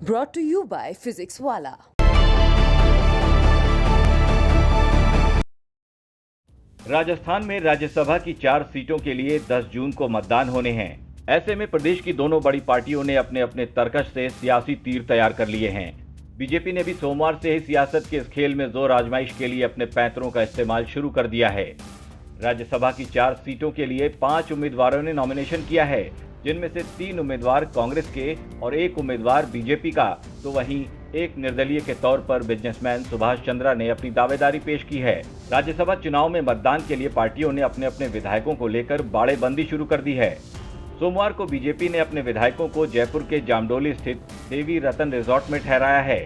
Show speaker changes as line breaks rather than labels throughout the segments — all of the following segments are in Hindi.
brought to you by Physics Wala।
Rajasthan में राज्यसभा की 4 सीटों के लिए 10 जून को मतदान होने हैं। ऐसे में प्रदेश की दोनों बड़ी पार्टियों ने अपने अपने तर्कश से सियासी तीर तैयार कर लिए हैं। बीजेपी ने भी सोमवार से ही सियासत के इस खेल में जोर आजमाइश के लिए अपने पैंतरों का इस्तेमाल शुरू कर दिया है। राज्यसभा की 4 सीटों के लिए 5 उम्मीदवारों ने नॉमिनेशन किया है, जिनमें से 3 उम्मीदवार कांग्रेस के और 1 उम्मीदवार बीजेपी का, तो वहीं एक निर्दलीय के तौर पर बिजनेसमैन सुभाष चंद्रा ने अपनी दावेदारी पेश की है। राज्यसभा चुनाव में मतदान के लिए पार्टियों ने अपने अपने विधायकों को लेकर बाड़ेबंदी शुरू कर दी है। सोमवार को बीजेपी ने अपने विधायकों को जयपुर के जामडोली स्थित देवी रतन रिजॉर्ट में ठहराया है।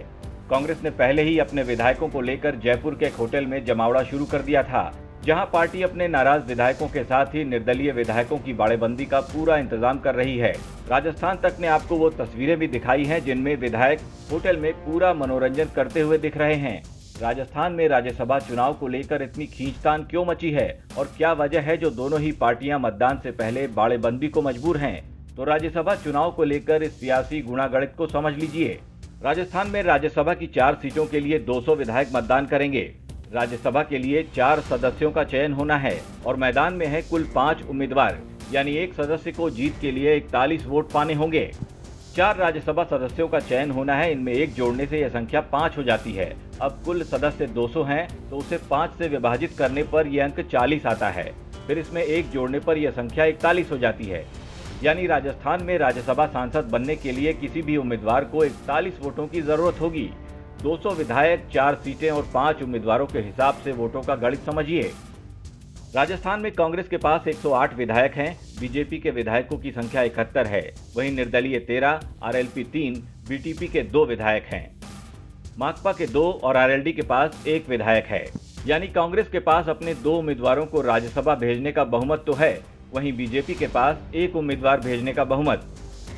कांग्रेस ने पहले ही अपने विधायकों को लेकर जयपुर के एक होटल में जमावड़ा शुरू कर दिया था, जहां पार्टी अपने नाराज विधायकों के साथ ही निर्दलीय विधायकों की बाड़ेबंदी का पूरा इंतजाम कर रही है। राजस्थान तक ने आपको वो तस्वीरें भी दिखाई हैं जिनमें विधायक होटल में पूरा मनोरंजन करते हुए दिख रहे हैं। राजस्थान में राज्यसभा चुनाव को लेकर इतनी खींचतान क्यों मची है और क्या वजह है जो दोनों ही पार्टियां मतदान से पहले बाड़ेबंदी को मजबूर हैं? तो राज्यसभा चुनाव को लेकर इस सियासी गुणागणित को समझ लीजिए। राजस्थान में राज्यसभा की 4 सीटों के लिए 200 विधायक मतदान करेंगे। राज्यसभा के लिए 4 सदस्यों का चयन होना है और मैदान में है कुल 5 उम्मीदवार, यानी एक सदस्य को जीत के लिए 41 वोट पाने होंगे। 4 राज्यसभा सदस्यों का चयन होना है, इनमें 1 जोड़ने से यह संख्या 5 हो जाती है। अब कुल सदस्य 200 हैं, तो उसे 5 से विभाजित करने पर यह अंक 40 आता है। फिर इसमें 1 जोड़ने पर यह संख्या 41 हो जाती है। यानी राजस्थान में राज्यसभा सांसद बनने के लिए किसी भी उम्मीदवार को 41 वोटों की जरूरत होगी। 200 विधायक, 4 सीटें और 5 उम्मीदवारों के हिसाब से वोटों का गणित समझिए। राजस्थान में कांग्रेस के पास 108 विधायक हैं, बीजेपी के विधायकों की संख्या 71 है, वहीं निर्दलीय 13, आरएलपी 3, बीटीपी के 2 विधायक हैं। माकपा के 2 और आरएलडी के पास 1 विधायक है। यानी कांग्रेस के पास अपने 2 उम्मीदवारों को राज्यसभा भेजने का बहुमत तो है, वहीं बीजेपी के पास 1 उम्मीदवार भेजने का बहुमत।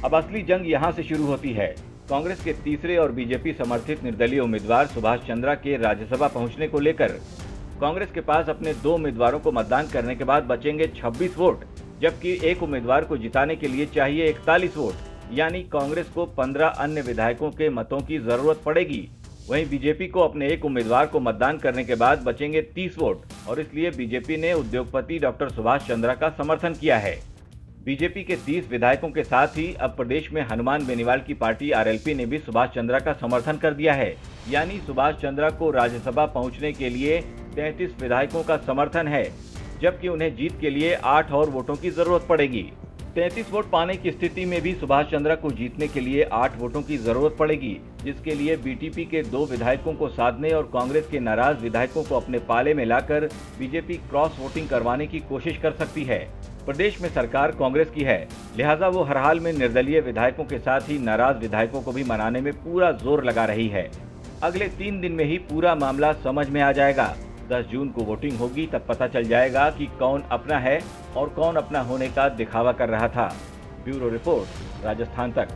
अब असली जंग यहाँ से शुरू होती है। कांग्रेस के तीसरे और बीजेपी समर्थित निर्दलीय उम्मीदवार सुभाष चंद्रा के राज्यसभा पहुंचने को लेकर कांग्रेस के पास अपने 2 उम्मीदवारों को मतदान करने के बाद बचेंगे 26 वोट, जबकि एक उम्मीदवार को जिताने के लिए चाहिए 41 वोट, यानी कांग्रेस को 15 अन्य विधायकों के मतों की जरूरत पड़ेगी। वहीं बीजेपी को अपने एक उम्मीदवार को मतदान करने के बाद बचेंगे 30 वोट और इसलिए बीजेपी ने उद्योगपति डॉक्टर सुभाष चंद्रा का समर्थन किया है। बीजेपी के 30 विधायकों के साथ ही अब प्रदेश में हनुमान बेनीवाल की पार्टी आरएलपी ने भी सुभाष चंद्रा का समर्थन कर दिया है। यानी सुभाष चंद्रा को राज्यसभा पहुंचने के लिए 33 विधायकों का समर्थन है, जबकि उन्हें जीत के लिए 8 और वोटों की जरूरत पड़ेगी। 33 वोट पाने की स्थिति में भी सुभाष चंद्रा को जीतने के लिए 8 वोटों की जरूरत पड़ेगी, जिसके लिए बीटीपी के 2 विधायकों को साधने और कांग्रेस के नाराज विधायकों को अपने पाले में लाकर बीजेपी क्रॉस वोटिंग करवाने की कोशिश कर सकती है। प्रदेश में सरकार कांग्रेस की है, लिहाजा वो हर हाल में निर्दलीय विधायकों के साथ ही नाराज विधायकों को भी मनाने में पूरा जोर लगा रही है। अगले 3 दिन में ही पूरा मामला समझ में आ जाएगा। 10 जून को वोटिंग होगी, तब पता चल जाएगा कि कौन अपना है और कौन अपना होने का दिखावा कर रहा था। ब्यूरो रिपोर्ट, राजस्थान तक।